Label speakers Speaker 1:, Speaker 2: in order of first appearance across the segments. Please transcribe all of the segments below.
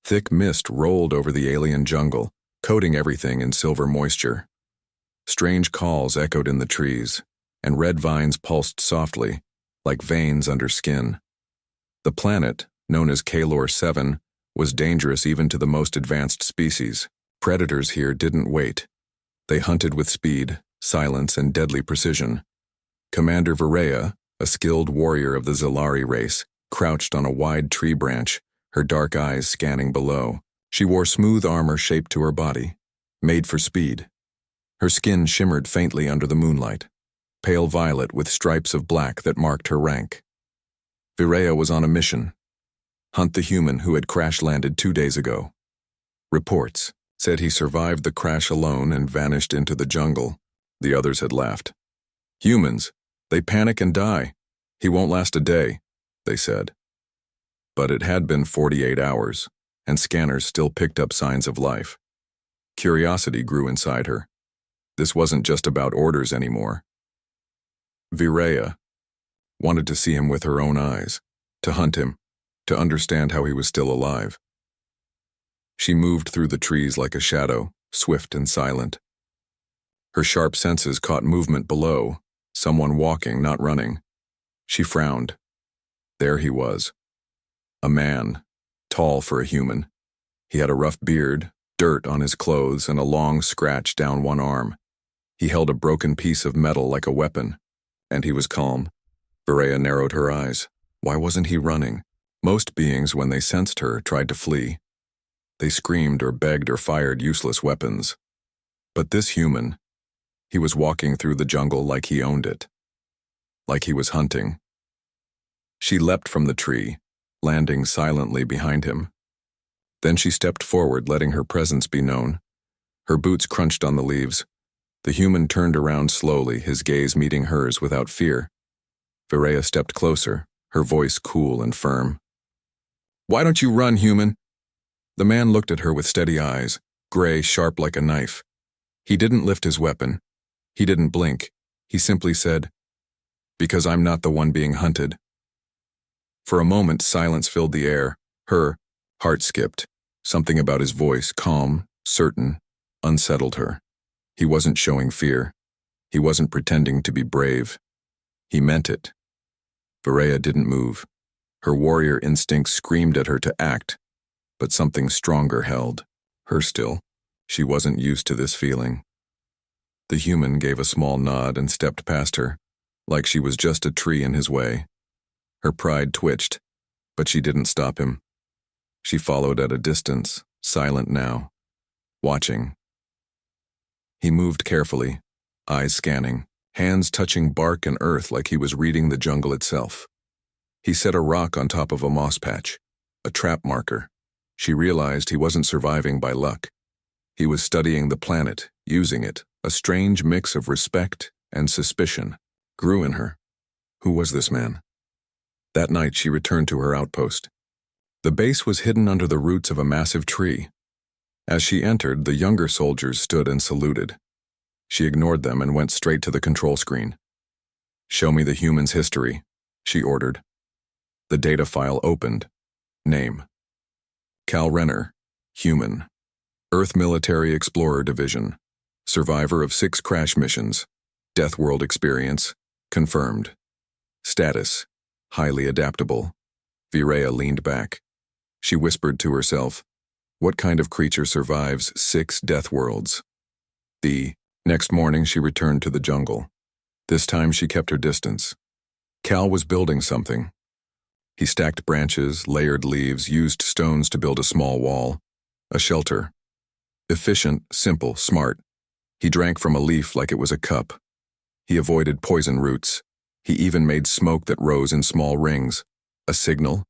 Speaker 1: Thick mist rolled over the alien jungle, coating everything in silver moisture. Strange calls echoed in the trees, and red vines pulsed softly, like veins under skin. The planet, known as Kalor 7, was dangerous even to the most advanced species. Predators here didn't wait. They hunted with speed, silence, and deadly precision. Commander Virea, a skilled warrior of the Zalari race, crouched on a wide tree branch, her dark eyes scanning below. She wore smooth armor shaped to her body, made for speed. Her skin shimmered faintly under the moonlight, pale violet with stripes of black that marked her rank. Virea was on a mission. Hunt the human who had crash-landed 2 days ago. Reports said he survived the crash alone and vanished into the jungle. The others had laughed. Humans, they panic and die. He won't last a day, they said. But it had been 48 hours, and scanners still picked up signs of life. Curiosity grew inside her. This wasn't just about orders anymore. Virea wanted to see him with her own eyes, to hunt him, to understand how he was still alive. She moved through the trees like a shadow, swift and silent. Her sharp senses caught movement below, someone walking, not running. She frowned. There he was. A man, tall for a human. He had a rough beard, dirt on his clothes, and a long scratch down one arm. He held a broken piece of metal like a weapon, and he was calm. Virea narrowed her eyes. Why wasn't he running? Most beings, when they sensed her, tried to flee. They screamed or begged or fired useless weapons. But this human, he was walking through the jungle like he owned it. Like he was hunting. She leapt from the tree, landing silently behind him. Then she stepped forward, letting her presence be known. Her boots crunched on the leaves. The human turned around slowly, his gaze meeting hers without fear. Virea stepped closer, her voice cool and firm. Why don't you run, human? The man looked at her with steady eyes, gray, sharp like a knife. He didn't lift his weapon. He didn't blink. He simply said, because I'm not the one being hunted. For a moment, silence filled the air. Her heart skipped. Something about his voice, calm, certain, unsettled her. He wasn't showing fear. He wasn't pretending to be brave. He meant it. Virea didn't move. Her warrior instinct screamed at her to act, but something stronger held her still. She wasn't used to this feeling. The human gave a small nod and stepped past her, like she was just a tree in his way. Her pride twitched, but she didn't stop him. She followed at a distance, silent now, watching. He moved carefully, eyes scanning, hands touching bark and earth like he was reading the jungle itself. He set a rock on top of a moss patch, a trap marker. She realized he wasn't surviving by luck. He was studying the planet, using it. A strange mix of respect and suspicion grew in her. Who was this man? That night she returned to her outpost. The base was hidden under the roots of a massive tree. As she entered, the younger soldiers stood and saluted. She ignored them and went straight to the control screen. Show me the human's history, she ordered. The data file opened. Name: Cal Renner, human. Earth Military Explorer Division. Survivor of 6 crash missions. Death world experience. Confirmed. Status: highly adaptable. Virea leaned back. She whispered to herself, what kind of creature survives 6 death worlds? The next morning she returned to the jungle. This time she kept her distance. Cal was building something. He stacked branches, layered leaves, used stones to build a small wall. A shelter. Efficient, simple, smart. He drank from a leaf like it was a cup. He avoided poison roots. He even made smoke that rose in small rings. A signal?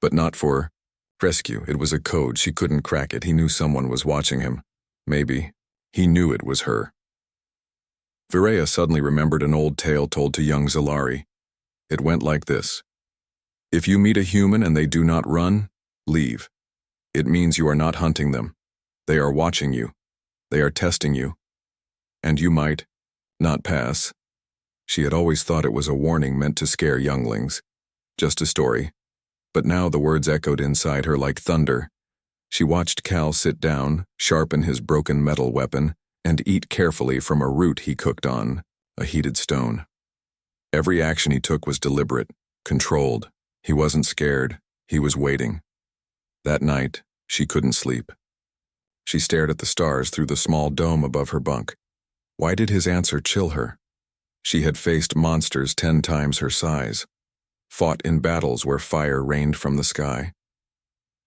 Speaker 1: But not for rescue. It was a code. She couldn't crack it. He knew someone was watching him. Maybe. He knew it was her. Virea suddenly remembered an old tale told to young Zalari. It went like this. If you meet a human and they do not run, leave. It means you are not hunting them. They are watching you. They are testing you. And you might not pass. She had always thought it was a warning meant to scare younglings. Just a story. But now the words echoed inside her like thunder. She watched Cal sit down, sharpen his broken metal weapon, and eat carefully from a root he cooked on a heated stone. Every action he took was deliberate, controlled. He wasn't scared, he was waiting. That night, she couldn't sleep. She stared at the stars through the small dome above her bunk. Why did his answer chill her? She had faced monsters 10 times her size, fought in battles where fire rained from the sky.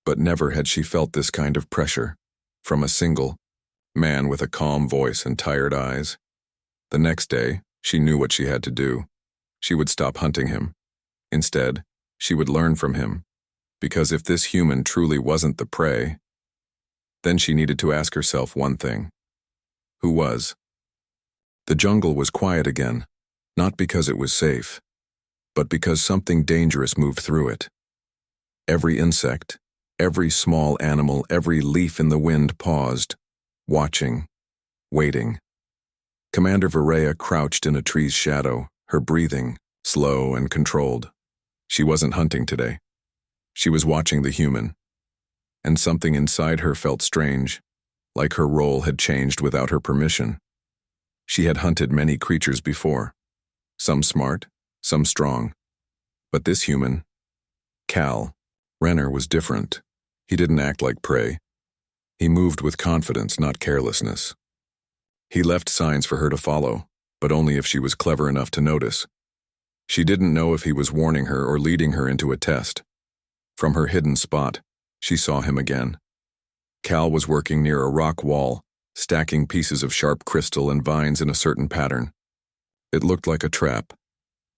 Speaker 1: But never had she felt this kind of pressure from a single man with a calm voice and tired eyes. The next day, she knew what she had to do. She would stop hunting him. Instead, she would learn from him, because if this human truly wasn't the prey, then she needed to ask herself one thing. Who was? The jungle was quiet again, not because it was safe, but because something dangerous moved through it. Every insect, every small animal, every leaf in the wind paused, watching, waiting. Commander Viewership crouched in a tree's shadow, her breathing slow and controlled. She wasn't hunting today. She was watching the human. And something inside her felt strange, like her role had changed without her permission. She had hunted many creatures before, some smart, some strong. But this human, Cal Renner, was different. He didn't act like prey. He moved with confidence, not carelessness. He left signs for her to follow, but only if she was clever enough to notice. She didn't know if he was warning her or leading her into a test. From her hidden spot, she saw him again. Cal was working near a rock wall, stacking pieces of sharp crystal and vines in a certain pattern. It looked like a trap,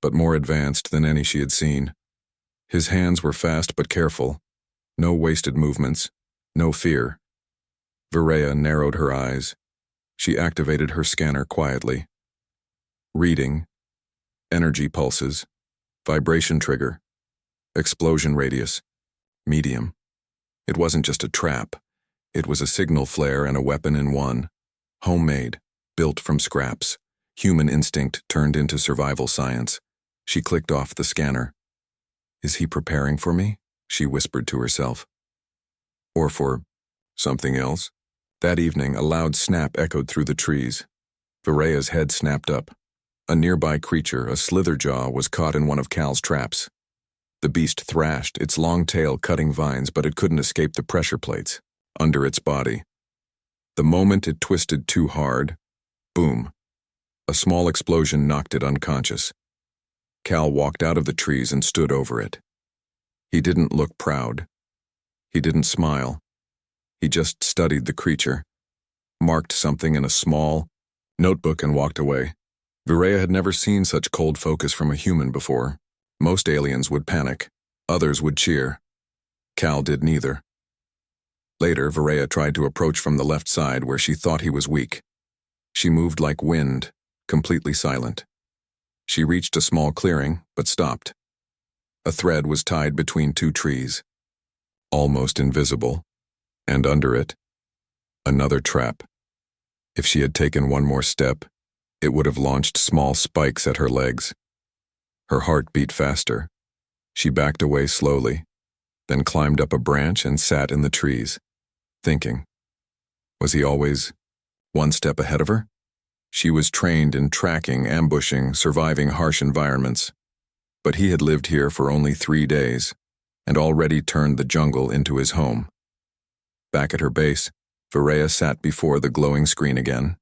Speaker 1: but more advanced than any she had seen. His hands were fast but careful. No wasted movements, no fear. Viewership narrowed her eyes. She activated her scanner quietly. Reading, energy pulses, vibration trigger, explosion radius, medium. It wasn't just a trap. It was a signal flare and a weapon in one. Homemade, built from scraps. Human instinct turned into survival science. She clicked off the scanner. Is he preparing for me? She whispered to herself. Or for something else? That evening, a loud snap echoed through the trees. Viewership's head snapped up. A nearby creature, a slitherjaw, was caught in one of Cal's traps. The beast thrashed, its long tail cutting vines, but it couldn't escape the pressure plates under its body. The moment it twisted too hard, boom. A small explosion knocked it unconscious. Cal walked out of the trees and stood over it. He didn't look proud. He didn't smile. He just studied the creature, marked something in a small notebook and walked away. Viewership had never seen such cold focus from a human before. Most aliens would panic. Others would cheer. Cal did neither. Later, Viewership tried to approach from the left side where she thought he was weak. She moved like wind, completely silent. She reached a small clearing, but stopped. A thread was tied between two trees, almost invisible, and under it, another trap. If she had taken one more step, it would have launched small spikes at her legs. Her heart beat faster. She backed away slowly, then climbed up a branch and sat in the trees, thinking. Was he always one step ahead of her? She was trained in tracking, ambushing, surviving harsh environments. But he had lived here for only 3 days, and already turned the jungle into his home. Back at her base, Viewership sat before the glowing screen again.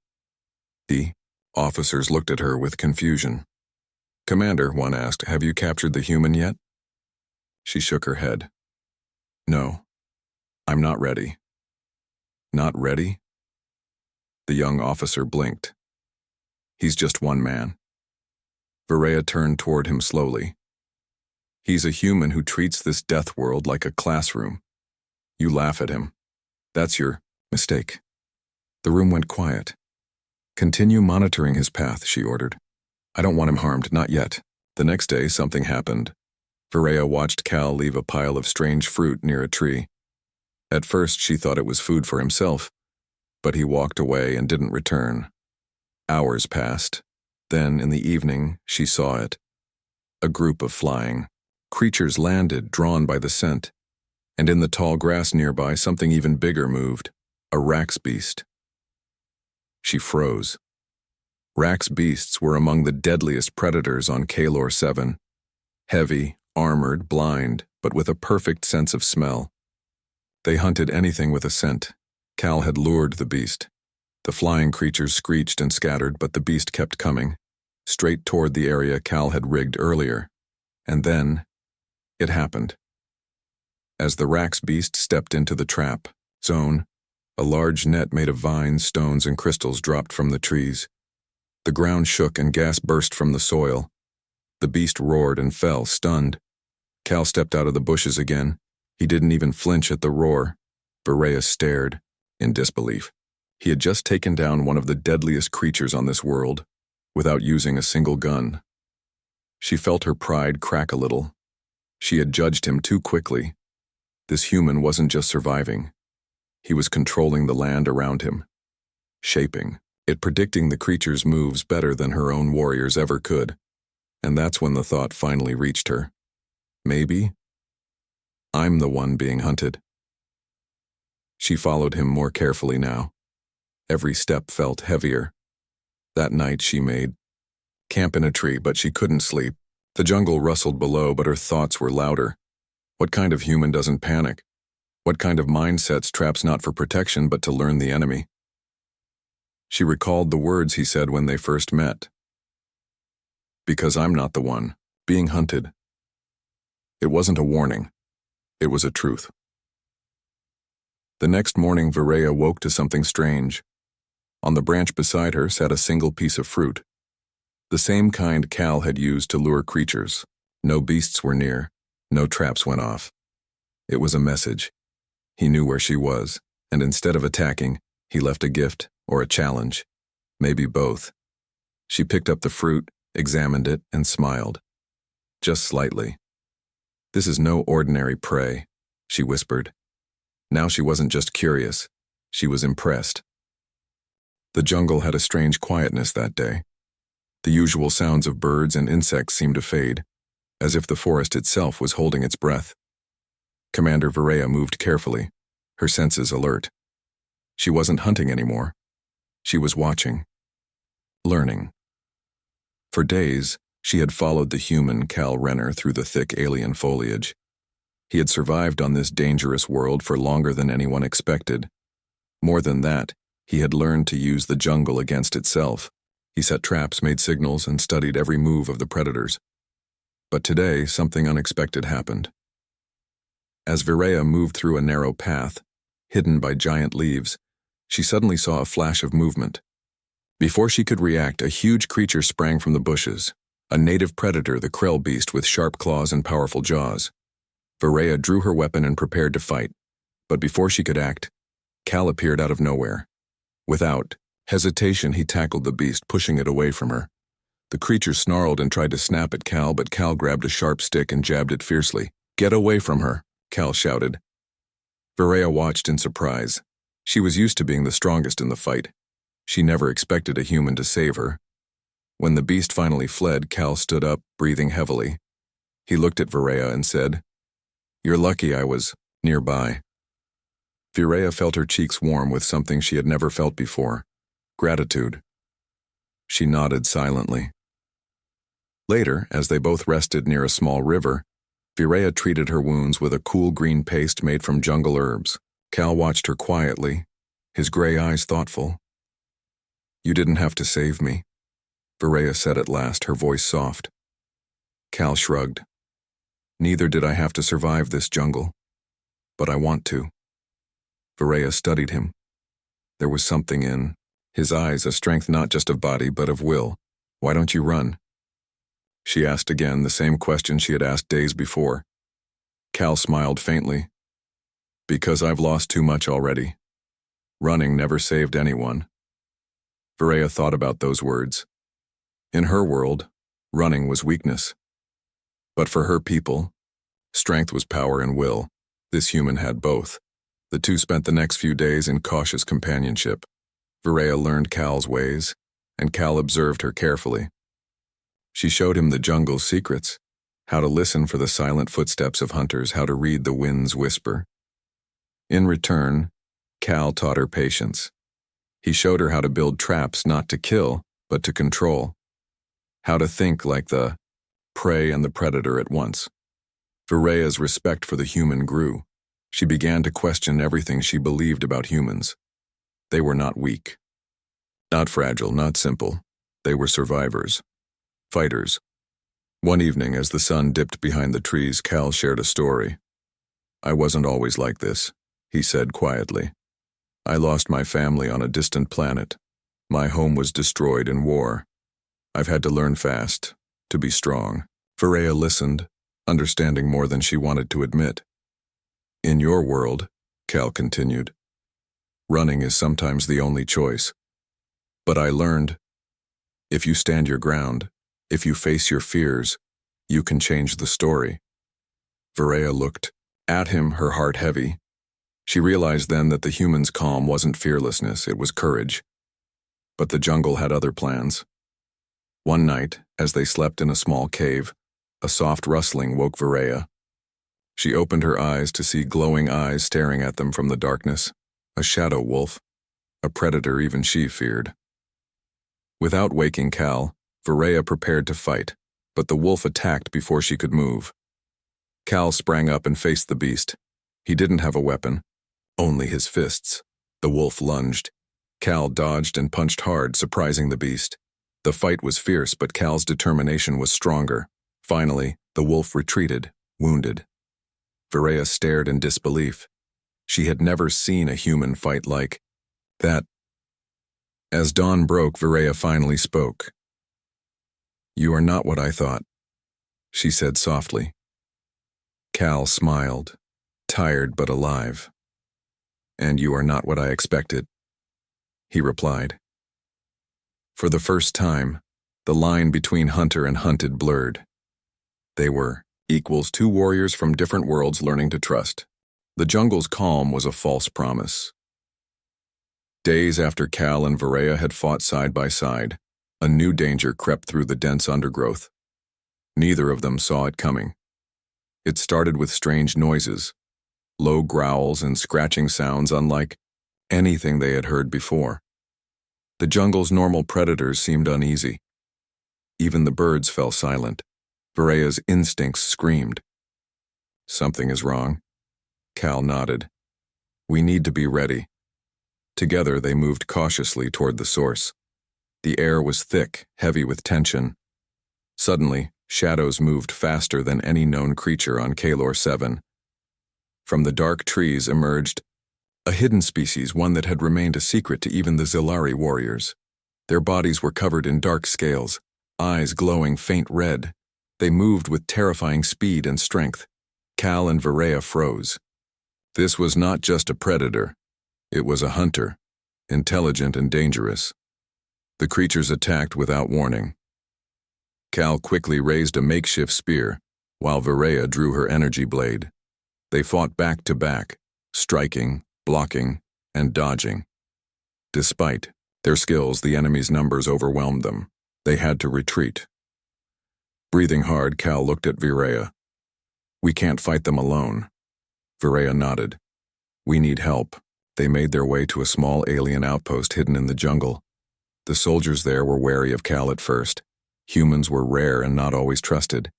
Speaker 1: The officers looked at her with confusion. Commander, one asked, have you captured the human yet? She shook her head. No, I'm not ready. Not ready? The young officer blinked. He's just one man. Viewership turned toward him slowly. He's a human who treats this death world like a classroom. You laugh at him. That's your mistake. The room went quiet. Continue monitoring his path, she ordered. I don't want him harmed, not yet. The next day, something happened. Viewership watched Cal leave a pile of strange fruit near a tree. At first, she thought it was food for himself, but he walked away and didn't return. Hours passed. Then, in the evening, she saw it. A group of flying creatures landed, drawn by the scent. And in the tall grass nearby, something even bigger moved, a Rax beast. She froze. Rax beasts were among the deadliest predators on Kalor 7. Heavy, armored, blind, but with a perfect sense of smell. They hunted anything with a scent. Cal had lured the beast. The flying creatures screeched and scattered, but the beast kept coming, straight toward the area Cal had rigged earlier. And then, it happened. As the Rax beast stepped into the trap zone, a large net made of vines, stones, and crystals dropped from the trees. The ground shook and gas burst from the soil. The beast roared and fell, stunned. Cal stepped out of the bushes again. He didn't even flinch at the roar. Berea stared, in disbelief. He had just taken down one of the deadliest creatures on this world, without using a single gun. She felt her pride crack a little. She had judged him too quickly. This human wasn't just surviving. He was controlling the land around him, shaping it, predicting the creature's moves better than her own warriors ever could. And that's when the thought finally reached her. Maybe I'm the one being hunted. She followed him more carefully now. Every step felt heavier. That night she made camp in a tree, but she couldn't sleep. The jungle rustled below, but her thoughts were louder. What kind of human doesn't panic? What kind of mind sets traps not for protection but to learn the enemy? She recalled the words he said when they first met. Because I'm not the one being hunted. It wasn't a warning. It was a truth. The next morning, Berea woke to something strange. On the branch beside her sat a single piece of fruit. The same kind Cal had used to lure creatures. No beasts were near. No traps went off. It was a message. He knew where she was, and instead of attacking, he left a gift or a challenge. Maybe both. She picked up the fruit, examined it, and smiled. Just slightly. This is no ordinary prey, she whispered. Now she wasn't just curious. She was impressed. The jungle had a strange quietness that day. The usual sounds of birds and insects seemed to fade, as if the forest itself was holding its breath. Commander Berea moved carefully, her senses alert. She wasn't hunting anymore. She was watching. Learning. For days, she had followed the human Cal Renner through the thick alien foliage. He had survived on this dangerous world for longer than anyone expected. More than that, he had learned to use the jungle against itself. He set traps, made signals, and studied every move of the predators. But today, something unexpected happened. As Berea moved through a narrow path, hidden by giant leaves, she suddenly saw a flash of movement. Before she could react, a huge creature sprang from the bushes, a native predator, the Krell beast with sharp claws and powerful jaws. Berea drew her weapon and prepared to fight, but before she could act, Cal appeared out of nowhere. Without hesitation, he tackled the beast, pushing it away from her. The creature snarled and tried to snap at Cal, but Cal grabbed a sharp stick and jabbed it fiercely. "Get away from her," Cal shouted. Berea watched in surprise. She was used to being the strongest in the fight. She never expected a human to save her. When the beast finally fled, Cal stood up, breathing heavily. He looked at Berea and said, "You're lucky I was nearby." Berea felt her cheeks warm with something she had never felt before: gratitude. She nodded silently. Later, as they both rested near a small river, Berea treated her wounds with a cool green paste made from jungle herbs. Cal watched her quietly, his gray eyes thoughtful. "You didn't have to save me," Berea said at last, her voice soft. Cal shrugged. "Neither did I have to survive this jungle. But I want to." Berea studied him. There was something in his eyes, a strength not just of body but of will. "Why don't you run?" She asked again, the same question she had asked days before. Cal smiled faintly. "Because I've lost too much already. Running never saved anyone." Berea thought about those words. In her world, running was weakness. But for her people, strength was power and will. This human had both. The two spent the next few days in cautious companionship. Berea learned Cal's ways, and Cal observed her carefully. She showed him the jungle's secrets, how to listen for the silent footsteps of hunters, how to read the wind's whisper. In return, Cal taught her patience. He showed her how to build traps not to kill, but to control. How to think like the prey and the predator at once. Veraya's respect for the human grew. She began to question everything she believed about humans. They were not weak. Not fragile, not simple. They were survivors. Fighters. One evening, as the sun dipped behind the trees, Cal shared a story. "I wasn't always like this," he said quietly. "I lost my family on a distant planet. My home was destroyed in war. I've had to learn fast, to be strong." Veraya listened, understanding more than she wanted to admit. "In your world," Cal continued, "running is sometimes the only choice. But I learned, if you stand your ground, if you face your fears, you can change the story." Veraya looked at him, her heart heavy. She realized then that the human's calm wasn't fearlessness, it was courage. But the jungle had other plans. One night, as they slept in a small cave, a soft rustling woke Veraya. She opened her eyes to see glowing eyes staring at them from the darkness. A shadow wolf, a predator even she feared. Without waking Cal, Veraya prepared to fight, but the wolf attacked before she could move. Cal sprang up and faced the beast. He didn't have a weapon, only his fists. The wolf lunged. Cal dodged and punched hard, surprising the beast. The fight was fierce, but Cal's determination was stronger. Finally, the wolf retreated, wounded. Veraya stared in disbelief. She had never seen a human fight like that. As dawn broke, Veraya finally spoke. "You are not what I thought," she said softly. Cal smiled, tired but alive. "And you are not what I expected," he replied. For the first time, the line between hunter and hunted blurred. They were equals, two warriors from different worlds learning to trust. The jungle's calm was a false promise. Days after Cal and Veraya had fought side by side, a new danger crept through the dense undergrowth. Neither of them saw it coming. It started with strange noises, low growls and scratching sounds unlike anything they had heard before. The jungle's normal predators seemed uneasy. Even the birds fell silent. Veraya's instincts screamed. "Something is wrong." Cal nodded. "We need to be ready." Together they moved cautiously toward the source. The air was thick, heavy with tension. Suddenly, shadows moved faster than any known creature on Kalor 7. From the dark trees emerged a hidden species, one that had remained a secret to even the Zilari warriors. Their bodies were covered in dark scales, eyes glowing faint red. They moved with terrifying speed and strength. Cal and Veraya froze. This was not just a predator. It was a hunter, intelligent and dangerous. The creatures attacked without warning. Cal quickly raised a makeshift spear, while Veraya drew her energy blade. They fought back to back, striking, blocking, and dodging. Despite their skills, the enemy's numbers overwhelmed them. They had to retreat. Breathing hard, Cal looked at Veraya. "We can't fight them alone." Veraya nodded. "We need help." They made their way to a small alien outpost hidden in the jungle. The soldiers there were wary of Cal at first. Humans were rare and not always trusted.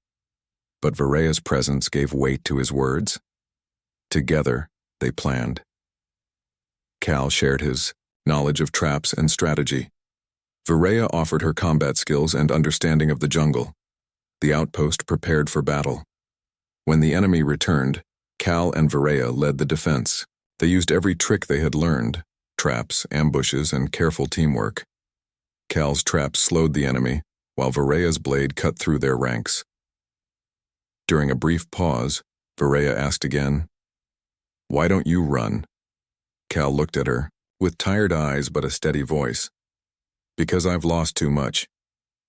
Speaker 1: But Veraya's presence gave weight to his words. Together, they planned. Cal shared his knowledge of traps and strategy. Veraya offered her combat skills and understanding of the jungle. The outpost prepared for battle. When the enemy returned, Cal and Veraya led the defense. They used every trick they had learned, traps, ambushes, and careful teamwork. Cal's traps slowed the enemy, while Veraya's blade cut through their ranks. During a brief pause, Veraya asked again, "Why don't you run?" Cal looked at her, with tired eyes but a steady voice. "Because I've lost too much.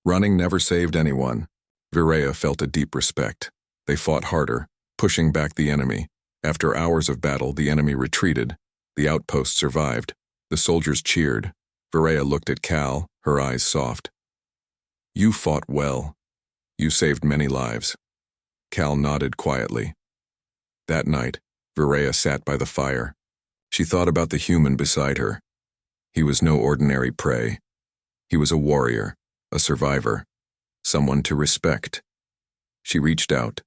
Speaker 1: Running never saved anyone." Veraya felt a deep respect. They fought harder, pushing back the enemy. After hours of battle, the enemy retreated. The outpost survived. The soldiers cheered. Veraya looked at Cal, her eyes soft. "You fought well. You saved many lives." Cal nodded quietly. That night, Viraya sat by the fire. She thought about the human beside her. He was no ordinary prey. He was a warrior, a survivor, someone to respect. She reached out,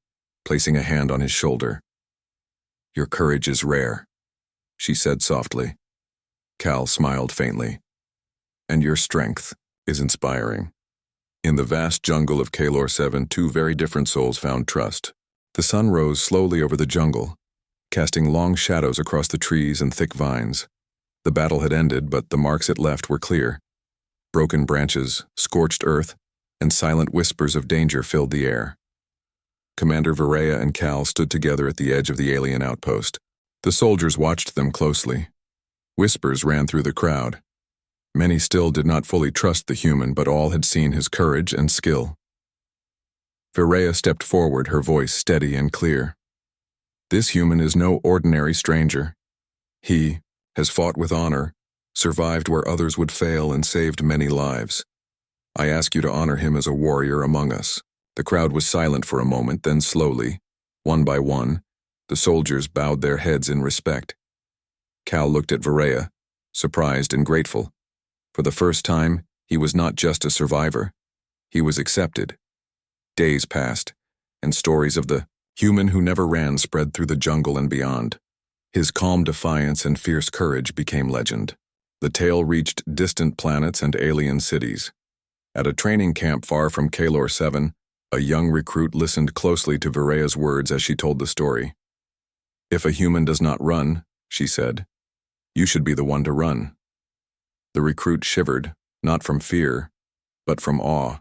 Speaker 1: placing a hand on his shoulder. "Your courage is rare," she said softly. Cal smiled faintly. "And your strength is inspiring." In the vast jungle of Kalor 7, two very different souls found trust. The sun rose slowly over the jungle, casting long shadows across the trees and thick vines. The battle had ended, but the marks it left were clear. Broken branches, scorched earth, and silent whispers of danger filled the air. Commander Viraya and Cal stood together at the edge of the alien outpost. The soldiers watched them closely. Whispers ran through the crowd. Many still did not fully trust the human, but all had seen his courage and skill. Viraya stepped forward, her voice steady and clear. "This human is no ordinary stranger. He has fought with honor, survived where others would fail, and saved many lives. I ask you to honor him as a warrior among us." The crowd was silent for a moment, then slowly, one by one, the soldiers bowed their heads in respect. Cal looked at Viraya, surprised and grateful. For the first time, he was not just a survivor. He was accepted. Days passed, and stories of the human who never ran spread through the jungle and beyond. His calm defiance and fierce courage became legend. The tale reached distant planets and alien cities. At a training camp far from Kalor 7, a young recruit listened closely to Viraya's words as she told the story. "If a human does not run," she said, "you should be the one to run." The recruit shivered, not from fear, but from awe.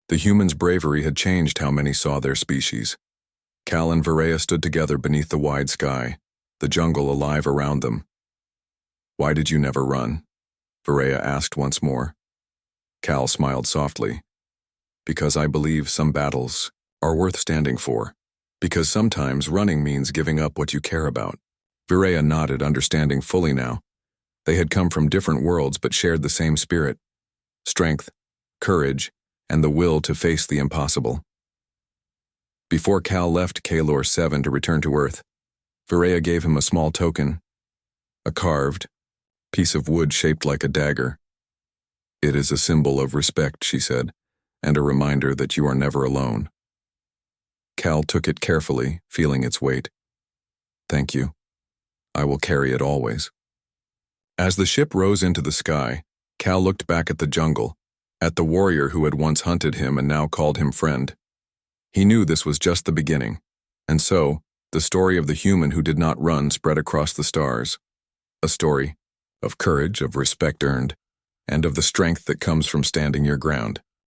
Speaker 1: The human's bravery had changed how many saw their species. Cal and Viraya stood together beneath the wide sky, the jungle alive around them. "Why did you never run?" Viraya asked once more. Cal smiled softly. "Because I believe some battles are worth standing for. Because sometimes running means giving up what you care about." Viraya nodded, understanding fully now. They had come from different worlds but shared the same spirit: strength, courage, and the will to face the impossible. Before Cal left Kalor 7 to return to Earth, Viraya gave him a small token, a carved piece of wood shaped like a dagger. "It is a symbol of respect," she said, "and a reminder that you are never alone." Cal took it carefully, feeling its weight. "Thank you. I will carry it always." As the ship rose into the sky, Cal looked back at the jungle, at the warrior who had once hunted him and now called him friend. He knew this was just the beginning, and so, the story of the human who did not run spread across the stars. A story of courage, of respect earned, and of the strength that comes from standing your ground.